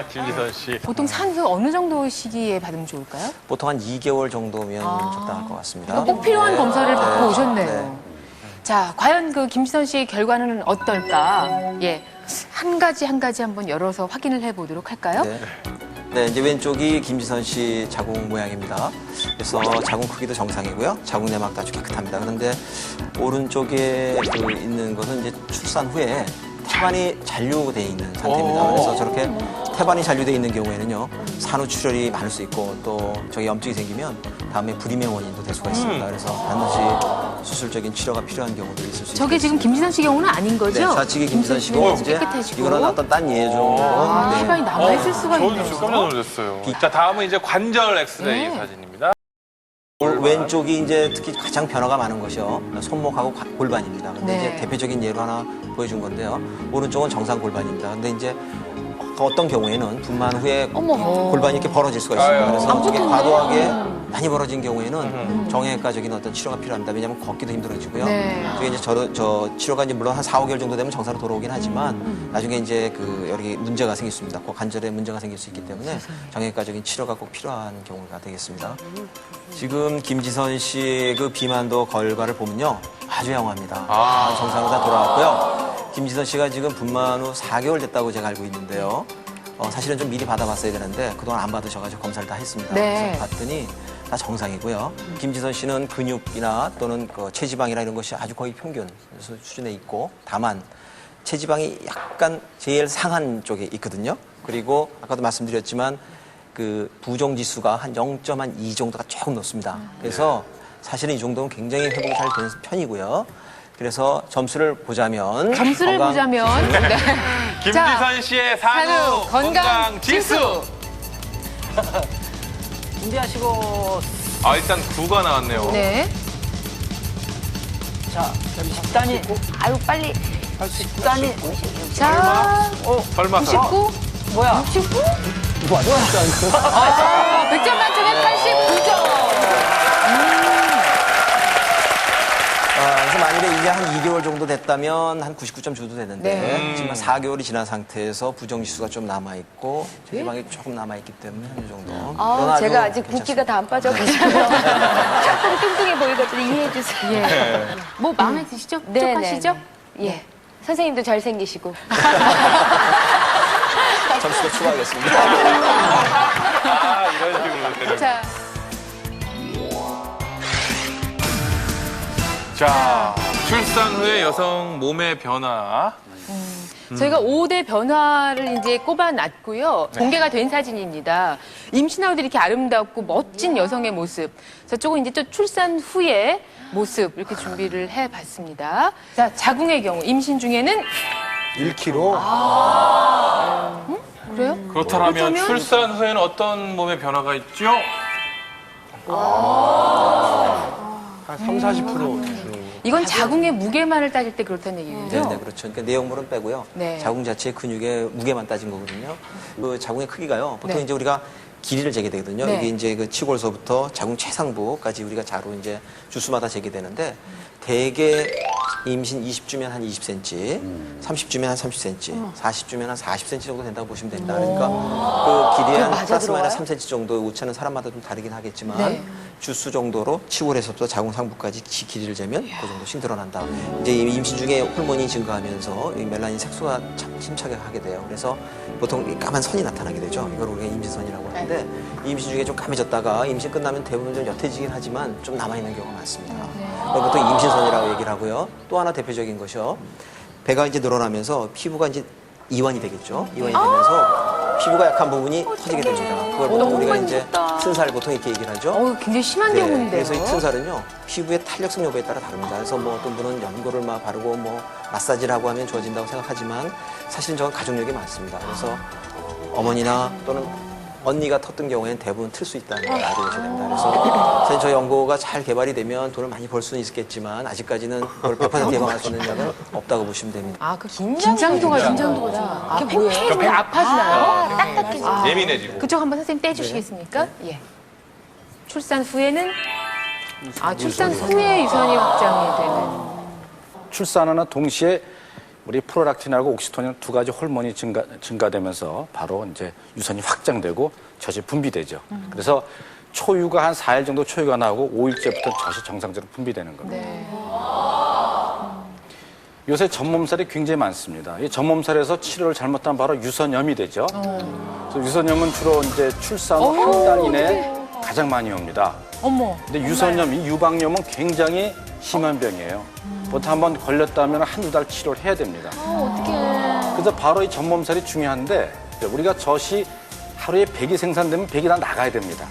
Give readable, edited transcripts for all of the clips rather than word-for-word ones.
김지선 씨. 보통 산후 어느 정도 시기에 받으면 좋을까요? 보통 한 2개월 정도면 적당할 것 같습니다. 꼭 필요한 검사를 받고 오셨네요. 네. 자, 과연 그 김지선 씨의 결과는 어떨까? 예, 한 가지 한번 열어서 확인을 해보도록 할까요? 네. 네, 이제 왼쪽이 김지선 씨 자궁 모양입니다. 그래서 자궁 크기도 정상이고요. 자궁 내막도 아주 깨끗합니다. 그런데 오른쪽에 있는 것은 이제 출산 후에 태반이 잔류되어 있는 상태입니다. 그래서 저렇게 태반이 잔류되어 있는 경우에는요, 산후출혈이 많을 수 있고 또 저기 염증이 생기면 다음에 불임의 원인도 될 수가 있습니다. 그래서 반드시 수술적인 치료가 필요한 경우도 있을 수 있습니다. 저게 지금 김지선 씨 경우는 아닌 거죠? 네, 좌측이 김지선 씨고 이제 깨끗해지고. 이거는 어떤 딴 예종. 네. 태반이 남아있을 수가 저도 있네요. 지금 깜짝 놀랐어요. 자, 다음은 이제 관절 엑스레이 사진입니다. 왼쪽이 이제 특히 가장 변화가 많은 것이요. 손목하고 골반입니다. 근데 네. 이제 대표적인 예로 하나 보여준 건데요. 오른쪽은 정상 골반입니다. 근데 이제 어떤 경우에는 분만 후에 골반이 이렇게 벌어질 수가 있습니다. 아유. 그래서 이게 과도하게 많이 벌어진 경우에는 정형외과적인 어떤 치료가 필요합니다. 왜냐하면 걷기도 힘들어지고요. 네. 그게 이제 저 치료가 이제 물론 한 4, 5개월 정도 되면 정상으로 돌아오긴 하지만 나중에 이제 그 여러 개 문제가 생길 수 있습니다. 그 관절에 문제가 생길 수 있기 때문에 정형외과적인 치료가 꼭 필요한 경우가 되겠습니다. 지금 김지선 씨 그 비만도 결과를 보면요. 아주 양호합니다. 정상으로 다 돌아왔고요. 김지선 씨가 지금 분만 후 4개월 됐다고 제가 알고 있는데요. 사실은 좀 미리 받아봤어야 되는데 그동안 안 받으셔가지고 검사를 다 했습니다. 네. 그래서 봤더니 다 정상이고요. 김지선 씨는 근육이나 또는 그 체지방이나 이런 것이 아주 거의 평균 수준에 있고 다만 체지방이 약간 제일 상한 쪽에 있거든요. 그리고 아까도 말씀드렸지만 그 부종 지수가 한 0.2 정도가 조금 높습니다. 그래서 사실은 이 정도면 굉장히 회복이 잘 되는 편이고요. 그래서 점수를 보자면 네. 김지선 씨의 산후 건강 지수. 준비하시고. 일단 9가 나왔네요. 네. 자, 식단이. 아유, 빨리. 식단이. 자, 설마. 99? 뭐야? 69? 뭐야? 100점 만점에 89점. 그래서 만일에 이게 한 2개월 정도 됐다면 한 99점 줘도 되는데 네. 지금 4개월이 지난 상태에서 부정지수가 좀 남아있고 체지방이 조금 남아있기 때문에 이 정도. 그러나 제가 아주 아직 붓기가 다 안 빠져가지고 조금 뚱뚱해 보이거든요. 이해해 주세요. 예. 뭐 마음에 드시죠? 네, 만족하시죠? 네. 예. 선생님도 잘생기시고. 점수도 추가하겠습니다. 이런 식으로 되는. 자, 출산 후에 여성 몸의 변화. 저희가 5대 변화를 이제 꼽아놨고요. 공개가 된 사진입니다. 임신하고 이렇게 아름답고 멋진 여성의 모습. 저쪽은 이제 또 출산 후의 모습 이렇게 준비를 해봤습니다. 자, 자궁의 경우 임신 중에는 1kg? 그래요? 그렇다면 출산 후에는 어떤 몸의 변화가 있죠? 한 3, 40% 주는 거. 이건 자궁의 무게만을 따질 때 그렇다는 얘기죠? 네, 네, 그렇죠. 그러니까 내용물은 빼고요. 네. 자궁 자체의 근육의 무게만 따진 거거든요. 그 자궁의 크기가요. 보통 네. 이제 우리가 길이를 재게 되거든요. 네. 이게 이제 그 치골서부터 자궁 최상부까지 우리가 자로 이제 주수마다 재게 되는데 대개 임신 20주면 한 20cm, 30주면 한 30cm, 40주면 한 40cm 정도 된다고 보시면 됩니다. 그러니까 그 길이에 한 플러스 마이너스 3cm 정도 오차는 사람마다 좀 다르긴 하겠지만 네. 주수 정도로 치골에서부터 자궁 상부까지 길이를 재면 그 정도씩 늘어난다. 이제 이 임신 중에 호르몬이 증가하면서 이 멜라닌 색소가 참 침착하게 돼요. 그래서 보통 이 까만 선이 나타나게 되죠. 이걸 우리가 임신선이라고 하는데 임신 중에 좀 까매졌다가 임신 끝나면 대부분 좀 옅어지긴 하지만 좀 남아있는 경우가 많습니다. 보통 임신선이라고 얘기를 하고요. 또 하나 대표적인 것이요. 배가 이제 늘어나면서 피부가 이제 이완이 되겠죠. 이완이 되면서 피부가 약한 부분이 터지게 됩니다. 그걸 보통 우리가 이제 튼살 보통 이렇게 얘기를 하죠. 굉장히 심한 네, 경우인데요. 그래서 이 튼살은요 피부의 탄력성 여부에 따라 다릅니다. 그래서 뭐 어떤 분은 연고를 막 바르고 뭐 마사지를 하고 하면 좋아진다고 생각하지만 사실은 저건 가족력이 많습니다. 그래서 어머니나 또는 언니가 텄던 경우에는 대부분 틀 수 있다는 걸 알고 계셔야 됩니다. 그래서 사실 저 연고가 잘 개발이 되면 돈을 많이 벌 수는 있겠지만 아직까지는 그걸 100% 예방할 수 있는 약은 없다고 보시면 됩니다. 그 긴장도가 그게 뭐예요? 왜 아파지나요? 딱딱해져. 예민해지고. 그쪽 한번 선생님 떼주시겠습니까? 예. 출산 후에는 출산 후에 유선이 확장이 되는. 출산하나 동시에 우리 프롤락틴하고 옥시토닌 두 가지 호르몬이 증가되면서 바로 이제 유선이 확장되고 젖이 분비되죠. 그래서 초유가 한 4일 정도 초유가 나오고 5일째부터 젖이 정상적으로 분비되는 겁니다. 요새 전몸살이 굉장히 많습니다. 이 전몸살에서 치료를 잘못하면 바로 유선염이 되죠. 그래서 유선염은 주로 이제 출산 후 한 달 이내에 가장 많이 옵니다. 근데 유선염, 이 유방염은 굉장히 심한 병이에요. 보통 한번 걸렸다면 한두 달 치료를 해야 됩니다. 그래서 바로 이 전몸살이 중요한데 우리가 젖이 하루에 100이 생산되면 100이 다 나가야 됩니다.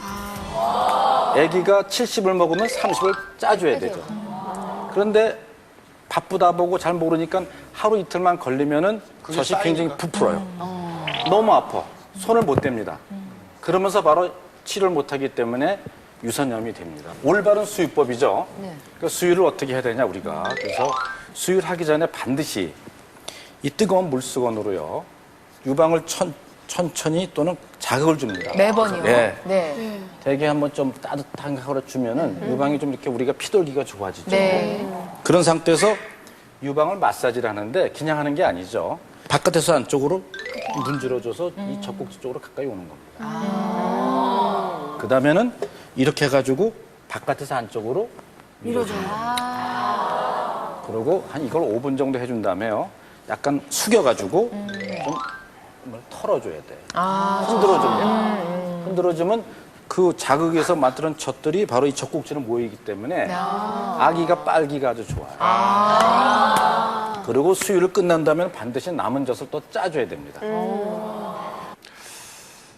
아기가 70을 먹으면 30을 짜줘야 되죠. 그런데 바쁘다 보고 잘 모르니까 하루 이틀만 걸리면은 젖이 굉장히 부풀어요. 너무 아파. 손을 못 댑니다. 그러면서 바로 치료를 못하기 때문에 유선염이 됩니다. 올바른 수유법이죠. 그러니까 수유를 어떻게 해야 되냐 우리가. 그래서 수유를 하기 전에 반드시 이 뜨거운 물수건으로요. 유방을 천천히 또는 자극을 줍니다. 매번이요? 네. 네. 되게 한번 좀 따뜻한 가루를 주면은 유방이 좀 이렇게 우리가 피돌기가 좋아지죠. 네. 그런 상태에서 유방을 마사지를 하는데 그냥 하는 게 아니죠. 바깥에서 안쪽으로 문질러줘서 이 젖꼭지 쪽으로 가까이 오는 겁니다. 그 다음에는 이렇게 해가지고 바깥에서 안쪽으로 밀어줘요. 그리고 한 이걸 5분 정도 해준 다음에요. 약간 숙여가지고 좀 털어줘야 돼요. 흔들어주면 그 자극에서 만드는 젖들이 바로 이 젖꼭지로 모이기 때문에 아기가 빨기가 아주 좋아요. 그리고 수유를 끝난다면 반드시 남은 젖을 또 짜줘야 됩니다.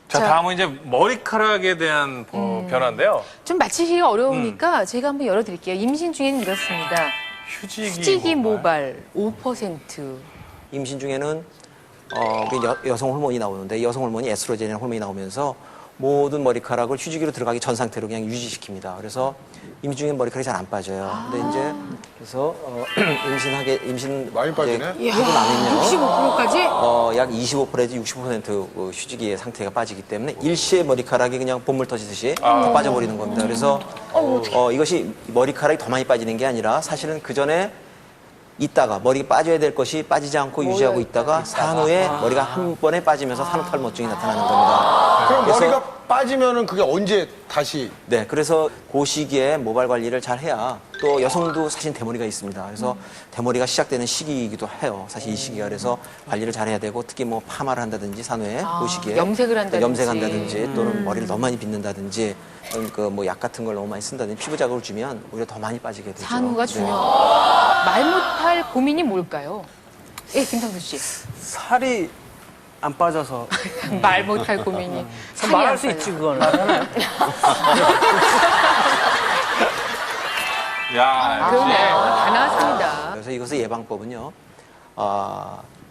자, 다음은 이제 머리카락에 대한 변화인데요. 좀 맞히기가 어려우니까 제가 한번 열어드릴게요. 임신 중에는 이렇습니다. 휴지기 모발 5%. 임신 중에는 우리 여성 호르몬이 나오는데 이 여성 호르몬이 에스트로겐이라는 호르몬이 나오면서 모든 머리카락을 휴지기로 들어가기 전 상태로 그냥 유지시킵니다. 그래서 임신 중에 머리카락이 잘 안 빠져요. 근데 이제 그래서 임신 많이 빠지네. 하고 나면요. 65%까지? 약 25%에서 60% 휴지기의 상태가 빠지기 때문에 일시에 머리카락이 그냥 본물 터지듯이 다 빠져버리는 겁니다. 그래서 이것이 머리카락이 더 많이 빠지는 게 아니라 사실은 그 전에 있다가 머리가 빠져야 될 것이 빠지지 않고 유지하고 있다가 산후에 머리가 한 번에 빠지면서 산후탈모증이 나타나는 겁니다. 그럼 그래서- 머리가 빠지면은 그게 언제 다시 네, 그래서 그 시기에 모발 관리를 잘 해야 또 여성도 사실 대머리가 있습니다. 그래서 대머리가 시작되는 시기이기도 해요. 사실 이 시기가 그래서 관리를 잘 해야 되고 특히 뭐 파마를 한다든지 산후에 그 시기에 염색을 한다든지. 염색한다든지 또는 머리를 너무 많이 빗는다든지 그 뭐 약 같은 걸 너무 많이 쓴다든지 피부 자극을 주면 오히려 더 많이 빠지게 되죠. 산후가 네. 말 못할 고민이 뭘까요? 예, 김상수 씨. 살이 안 빠져서 말 못할 고민이. 살이 말할 안 수 빠져. 있지 그거는. 야, 그러네요. 다 나왔습니다. 그래서 이것의 예방법은요.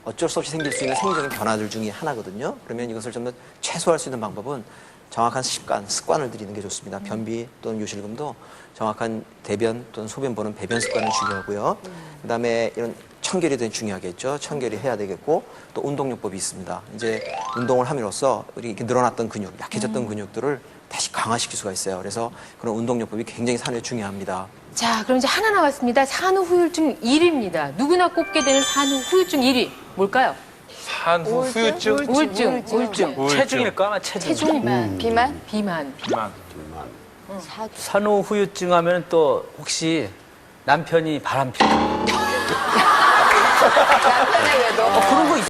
어쩔 수 없이 생길 수 있는 생리적인 변화들 중에 하나거든요. 그러면 이것을 좀 더 최소화할 수 있는 방법은 정확한 습관을 들이는 게 좋습니다. 변비 또는 요실금도 정확한 대변 또는 소변 보는 배변 습관을 중요하고요. 그다음에 이런 청결이 되게 중요하겠죠. 청결이 해야 되겠고 또 운동요법이 있습니다. 이제 운동을 함으로써 우리 이렇게 늘어났던 근육, 약해졌던 근육들을 다시 강화시킬 수가 있어요. 그래서 그런 운동요법이 굉장히 산후에 중요합니다. 자, 그럼 이제 하나 남았습니다. 산후 후유증 1위입니다. 누구나 꼽게 되는 산후 후유증 1위. 뭘까요? 산후 후유증, 우울증. 체중일까 아마 체중. 체중. 비만? 비만. 비만. 산후 후유증 하면 또 혹시 남편이 바람피. 남편에게도. 그런 거